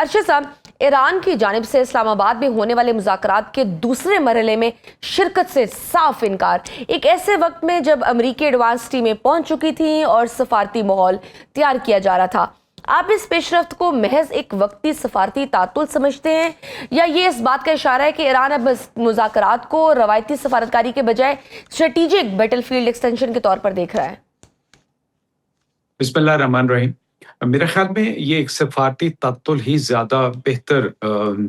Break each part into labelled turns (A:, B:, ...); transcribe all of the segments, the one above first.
A: अर्शद साहब, ईरान की जानिब से इस्लामाबाद में होने वाले मुज़ाकरात के दूसरे मरहले में शिरकत से साफ इनकार, एक ऐसे वक्त में जब अमरीकी एडवांस टीमें पहुंच चुकी थीं और सफारती माहौल तैयार किया जा रहा था। आप इस पेशरफ्त को महज एक वक्ती सफारती तातुल समझते हैं, या ये इस बात का इशारा है कि ईरान अब मुज़ाकरात को रवायती सफारतकारी के बजाय स्ट्रेटेजिक बैटलफील्ड एक्सटेंशन के तौर पर देख रहा है?
B: बिस्मिल्लाह रहमान रहीम। मेरे ख्याल में ये एक सिफारती तात्तुल ही ज़्यादा बेहतर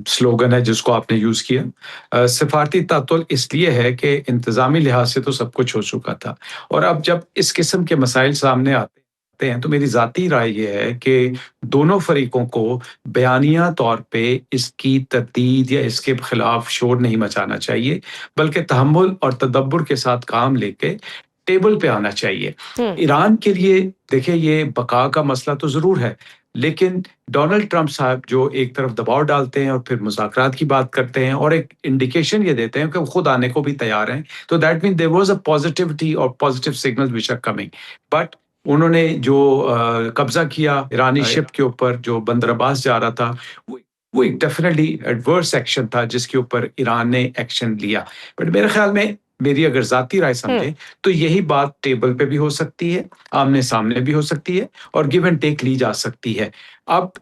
B: स्लोगन है जिसको आपने यूज़ किया। सिफारती तात्तुल इसलिए है कि इंतज़ामी लिहाज से तो सब कुछ हो चुका था, और अब जब इस किस्म के मसाइल सामने आते हैं तो मेरी ज़ाती राय ये है कि दोनों फरीकों को बयानिया तौर पे इसकी तरदीद या इसके खिलाफ शोर नहीं मचाना चाहिए, बल्कि तहम्मुल और तदब्बुर के साथ काम लेके टेबल पे आना चाहिए। ईरान के लिए देखिए, ये बका का मसला तो ज़रूर है, लेकिन डोनाल्ड ट्रंप साहब जो एक तरफ दबाव डालते हैं और फिर मुज़ाकरात की बात करते हैं और एक इंडिकेशन ये देते हैं कि वो खुद आने को भी तैयार हैं, तो that means there was a positivity और positive signals which are coming. But उन्होंने जो कब्ज़ा किया ईरानी शिप के ऊपर जो बंदर अब्बास जा रहा था, वो एक डेफिनिटली एडवर्स एक्शन था जिसके ऊपर ईरान ने एक्शन लिया। बट मेरे ख्याल में, मेरी अगर ज़ाती राय समझें, तो यही बात टेबल पे भी हो सकती है, आमने-सामने भी हो सकती है और गिव एंड टेक ली जा सकती है। अब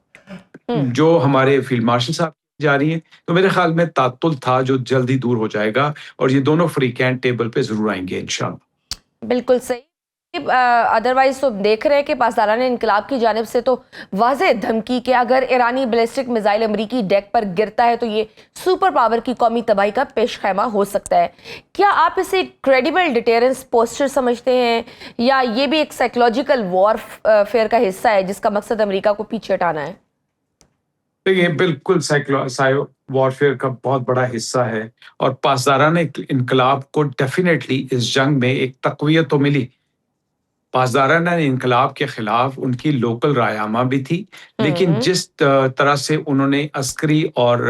B: जो हमारे फील्ड मार्शल साहब जा रही हैं, तो मेरे ख्याल में तात्तुल था जो जल्द ही दूर हो जाएगा और ये दोनों फ़रीक़ैन टेबल पे ज़रूर आएँगे इंशाअल्लाह।
A: बिल्कुल सही। अदरवाइज तो देख रहे हैं कि पासदारान इनकलाब की जानिब से तो वाज़ेह धमकी कि अगर ईरानी बैलिस्टिक मिसाइल अमरीकी डेक पर गिरता है तो ये सुपर पावर की कौमी तबाही का पेश खैमा हो सकता है। क्या आप इसे क्रेडिबल डिटेरेंस पोस्टर समझते हैं, या ये भी एक साइकोलॉजिकल वॉरफेयर का हिस्सा है जिसका मकसद अमरीका को पीछे हटाना है?
B: देखिए, बिल्कुल साइको वॉरफेयर का बहुत बड़ा हिस्सा है, और पासदारान इनकलाब को डेफिनेटली इस जंग में एक तक़वियत तो मिली। पासदारान इनकलाब के खिलाफ उनकी लोकल रायनामा भी थी, लेकिन जिस तरह से उन्होंने अस्करी और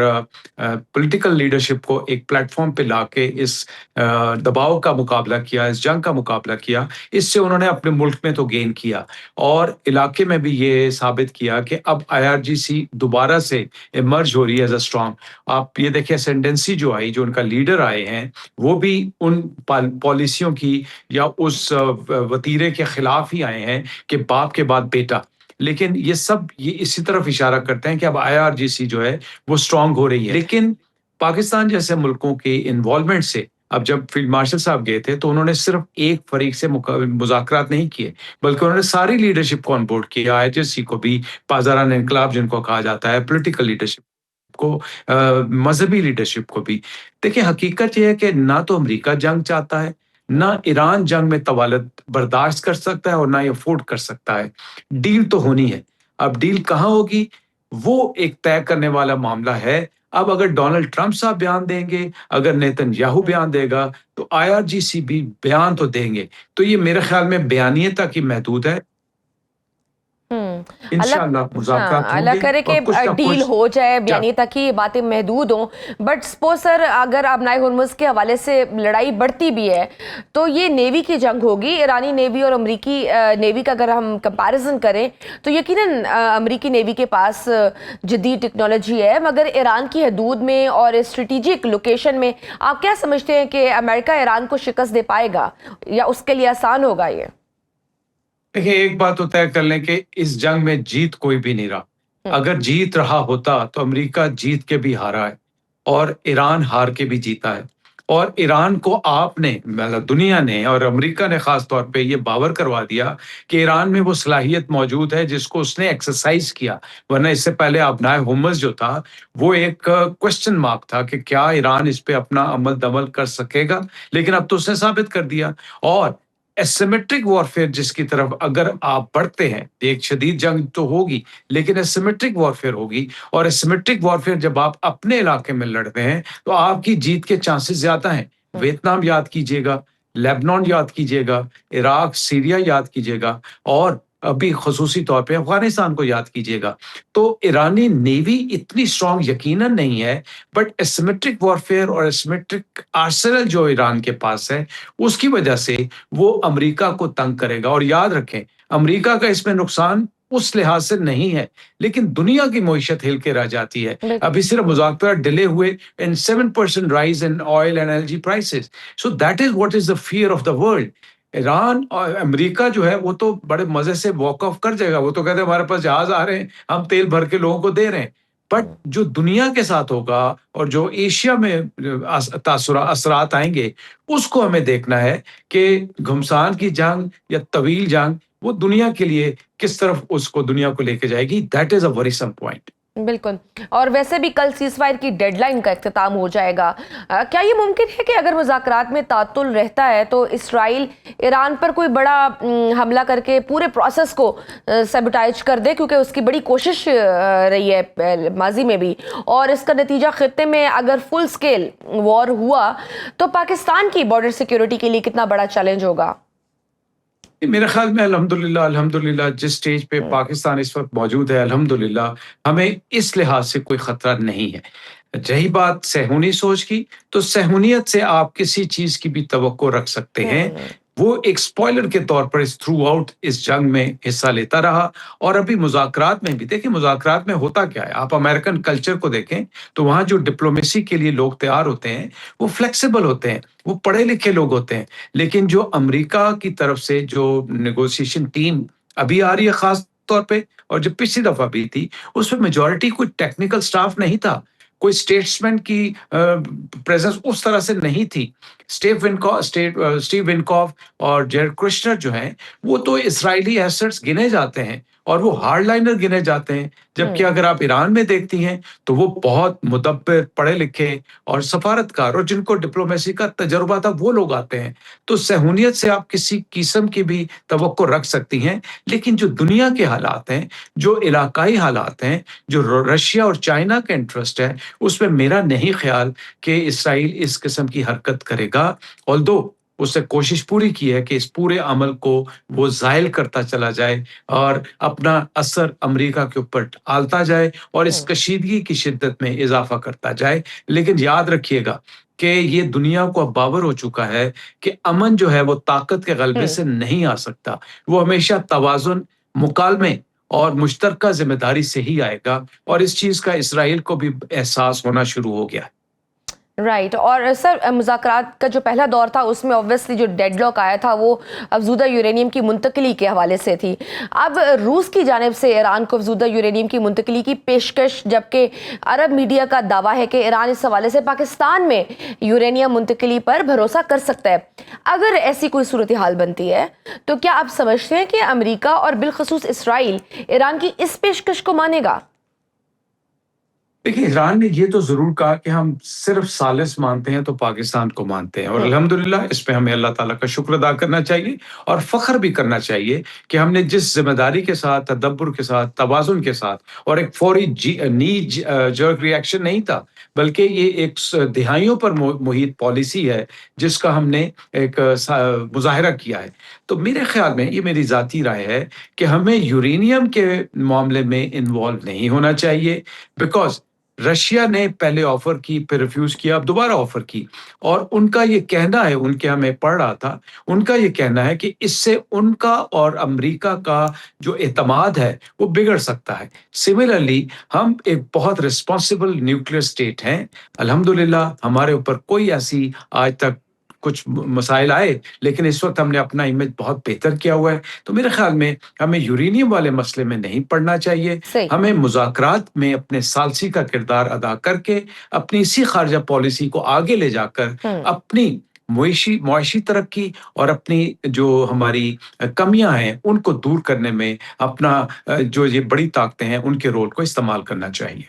B: पॉलिटिकल लीडरशिप को एक प्लेटफॉर्म पे लाके इस दबाव का मुकाबला किया, इस जंग का मुकाबला किया, इससे उन्होंने अपने मुल्क में तो गेन किया और इलाके में भी ये साबित किया कि अब आईआरजीसी दोबारा से इमर्ज हो रही है एज अ स्ट्रॉन्ग। आप ये देखिए, असेंडेंसी जो आई, जो उनका लीडर आए हैं, वो भी उन पॉलिसियों की या उस वतीरे के खिलाफ ही आए हैं कि बाप के बाद बेटा। लेकिन ये इसी तरफ इशारा करते हैं कि अब आईआरजीसी जो है वो स्ट्रांग हो रही है। लेकिन पाकिस्तान जैसे मुल्कों के इन्वॉल्वमेंट से, अब जब फील्ड मार्शल साहब गए थे तो उन्होंने सिर्फ एक फरीक से मुज़ाकरात नहीं किए, बल्कि उन्होंने सारी लीडरशिप को ऑन बोर्ड किया, आईआरजीसी को भी, पासदारान इनकलाब जिनको कहा जाता है, पॉलिटिकल लीडरशिप को, मजहबी लीडरशिप को भी। देखिए, हकीकत ये है कि ना तो अमेरिका जंग चाहता है, ना ईरान जंग में तवालत बर्दाश्त कर सकता है और ना ये अफोर्ड कर सकता है। डील तो होनी है। अब डील कहाँ होगी, वो एक तय करने वाला मामला है। अब अगर डोनाल्ड ट्रंप साहब बयान देंगे, अगर नेतन्याहू बयान देगा, तो आईआरजीसी भी बयान तो देंगे। तो ये मेरे ख्याल में बयानिए तक ही महदूद है। इंशाअल्लाह मुज़ाकरात
A: अल्लाह
B: होंगे
A: करे कि
B: और कुछ ना
A: डील
B: कुछ
A: हो जाए,
B: जा
A: बयानी तक ही बातें महदूद हों। बट सपोज सर, अगर अब नाए हुर्मुज़ के हवाले से लड़ाई बढ़ती भी है तो ये नेवी की जंग होगी। ईरानी नेवी और अमरीकी नेवी का अगर हम कंपैरिजन करें तो यकीनन अमरीकी नेवी के पास जदीद टेक्नोलॉजी है, मगर ईरान की हदूद में और स्ट्रेटेजिक लोकेशन में आप क्या समझते हैं कि अमेरिका ईरान को शिकस्त दे पाएगा, या उसके लिए आसान होगा ये?
B: देखिए, एक बात तो तय कर लें कि इस जंग में जीत कोई भी नहीं रहा। अगर जीत रहा होता तो अमेरिका जीत के भी हारा है और ईरान हार के भी जीता है। और ईरान को आपने, मतलब दुनिया ने और अमेरिका ने खास तौर पे ये बावर करवा दिया कि ईरान में वो सलाहियत मौजूद है जिसको उसने एक्सरसाइज किया। वरना इससे पहले अबनाए हुर्मुज़ जो था, वो एक क्वेश्चन मार्क था कि क्या ईरान इस पे अपना अमल दमल कर सकेगा, लेकिन अब तो उसने साबित कर दिया। और एसिमेट्रिक वॉरफेयर जिसकी तरफ अगर आप बढ़ते हैं, एक शदीद जंग तो होगी, लेकिन एसिमेट्रिक वॉरफेयर होगी, और एसिमेट्रिक वॉरफेयर जब आप अपने इलाके में लड़ते हैं तो आपकी जीत के चांसेस ज्यादा हैं। वियतनाम याद कीजिएगा, लेबनान याद कीजिएगा, इराक, सीरिया याद कीजिएगा, और अभी खसूसी तौर पे अफगानिस्तान को याद कीजिएगा। तो ईरानी नेवी इतनी स्ट्रांग यकीनन नहीं है, बट एसिमेट्रिक वॉरफेयर और एसिमेट्रिक आर्सेनल जो ईरान के पास है, उसकी वजह से वो अमेरिका को तंग करेगा। और याद रखें, अमेरिका का इसमें नुकसान उस लिहाज से नहीं है, लेकिन दुनिया की मईशत हिल के रह जाती है।
A: बिल्कुल।
B: अभी सिर्फ मुज़ाकरात डिले हुए and 7% rise in oil and energy prices. So that is what is the fear of the world. Iran और अमेरिका जो है वो तो बड़े मज़े से वॉक ऑफ कर जाएगा। वो तो कहते हैं हमारे पास जहाज़ आ रहे हैं, हम तेल भर के लोगों को दे रहे हैं। बट
A: हुँ।
B: जो दुनिया के साथ होगा और जो एशिया में असरात आएँगे, उसको हमें देखना है कि घमसान की जंग या तवील जंग वो दुनिया के लिए किस तरफ उसको दुनिया को लेके जाएगी। That is a worrisome point.
A: बिल्कुल। और वैसे भी कल सीज़फायर की डेडलाइन का इख्तिताम हो जाएगा। क्या ये मुमकिन है कि अगर मुज़ाकरात में तातुल रहता है तो इस्राइल ईरान पर कोई बड़ा हमला करके पूरे प्रोसेस को सैबोटाइज कर दे, क्योंकि उसकी बड़ी कोशिश रही है माज़ी में भी, और इसका नतीजा खित्ते में अगर फुल स्केल वॉर हुआ तो पाकिस्तान की बॉर्डर सिक्योरिटी के लिए कितना बड़ा चैलेंज होगा?
B: मेरे ख्याल में अल्हम्दुलिल्लाह अल्हम्दुलिल्लाह जिस स्टेज पे
A: हुँ।
B: पाकिस्तान इस वक़्त मौजूद है, अल्हम्दुलिल्लाह हमें इस लिहाज से कोई खतरा नहीं है। रही बात सेहूनी सोच की, तो सेहूनियत से आप किसी चीज़ की भी तवक्को रख सकते हैं।
A: हुँ।
B: वो एक स्पॉइलर के तौर पर इस थ्रू आउट इस जंग में हिस्सा लेता रहा और अभी मुज़ाकरात में भी देखिए मुज़ाकरात में होता क्या है, आप अमेरिकन कल्चर को देखें, तो वहाँ जो डिप्लोमेसी के लिए लोग तैयार होते हैं, वो फ्लेक्सिबल होते हैं, वो पढ़े-लिखे लोग होते हैं। लेकिन जो अमेरिका की तरफ से जो नेगोशिएशन टीम अभी आ रही है ख़ास तौर पे और जो पिछली दफ़ा भी थी, उसमें मेजॉरिटी कोई टेक्निकल स्टाफ नहीं था। कोई स्टेट्समैन की प्रेज़ेंस उस तरह से नहीं थी। स्टीव विनकॉफ और जेरेड कुश्नर जो हैं, वो तो इज़राइली एसेट्स गिने जाते हैं और वो हार्डलाइनर गिने जाते हैं। जबकि
A: हुँ।
B: अगर आप ईरान में देखती हैं, तो वो बहुत मुदब्बिर, पढ़े-लिखे और सफ़ारतकार और जिनको डिप्लोमेसी का तजुर्बा था, वो लोग आते हैं। तो सहूलियत से आप किसी किस्म की भी तवक्को रख सकती हैं। लेकिन जो दुनिया के हालात हैं, जो इलाकाई हालात हैं, जो रशिया और चाइना का इंटरेस्ट है, उसमें मेरा नहीं ख्याल कि इसराइल इस किस्म की हरकत करेगा। ऑल्दो उसने कोशिश पूरी की है कि इस पूरे अमल को वो ज़ाइल करता चला जाए और अपना असर अमेरिका के ऊपर डालता जाए और इस
A: हुँ।
B: कशीदगी की शिद्दत में इज़ाफ़ा करता जाए। लेकिन याद रखिएगा कि ये दुनिया को अब बावर हो चुका है कि अमन जो है वो ताकत के गलबे
A: हुँ।
B: से नहीं आ सकता। वो हमेशा तवाज़ुन, मुकालमे और मुश्तरका ज़िम्मेदारी से ही आएगा और इस चीज़ का इसराइल को भी एहसास होना शुरू हो गया है।
A: राइट। और सर, मुज़ाकरात का जो पहला दौर था उसमें ऑब्वियसली जो डेडलॉक आया था वो अफ़ज़ूदा यूरेनियम की मुंतकिली के हवाले से थी। अब रूस की जानिब से ईरान को अफ़ज़ूदा यूरेनियम की मुंतकिली की पेशकश, जबकि अरब मीडिया का दावा है कि ईरान इस हवाले से पाकिस्तान में यूरेनियम मुंतकिली पर भरोसा कर सकता है। अगर ऐसी कोई सूरत हाल बनती है तो क्या आप समझते हैं कि अमेरिका और बिलखसूस इसराइल ईरान की इस पेशकश को मानेगा?
B: देखिए, ईरान ने ये तो ज़रूर कहा कि हम सिर्फ़ सालिस मानते हैं तो पाकिस्तान को मानते हैं और
A: हुँ।
B: अल्हम्दुलिल्लाह इस पे हमें अल्लाह ताला का शुक्र अदा करना चाहिए और फ़ख्र भी करना चाहिए कि हमने जिस ज़िम्मेदारी के साथ, तदब्बुर के साथ, तवाज़ुन के साथ और एक फ़ौरी जर्क रिएक्शन नहीं था, बल्कि ये एक दिहाइयों पर मुहित पॉलिसी है, जिसका हमने एक मुज़ाहिरा किया है। तो मेरे ख़्याल में ये मेरी ज़ाती राय है कि हमें यूरेनियम के मामले में इन्वॉल्व नहीं होना चाहिए बिकॉज़ रशिया ने पहले ऑफ़र की, फिर रिफ्यूज़ किया, अब दोबारा ऑफ़र की और उनका ये कहना है, उनके यहाँ मैं पढ़ रहा था, उनका ये कहना है कि इससे उनका और अमेरिका का जो एतमाद है, वो बिगड़ सकता है। सिमिलरली हम एक बहुत रिस्पॉन्सिबल न्यूक्लियर स्टेट हैं। अल्हम्दुलिल्लाह हमारे ऊपर कोई ऐसी आज तक कुछ मसाइल आए, लेकिन इस वक़्त हमने अपना इमेज बहुत बेहतर किया हुआ है। तो मेरे ख़्याल में हमें यूरेनियम वाले मसले में नहीं पड़ना चाहिए।
A: सही।
B: हमें मुज़ाकरात में अपने सालसी का किरदार अदा करके अपनी इसी ख़ारजा पॉलिसी को आगे ले जाकर
A: हुँ।
B: अपनी मुआशी तरक्की और अपनी जो हमारी कमियाँ हैं, उनको दूर करने में अपना जो ये बड़ी ताकतें हैं, उनके रोल को इस्तेमाल करना चाहिए।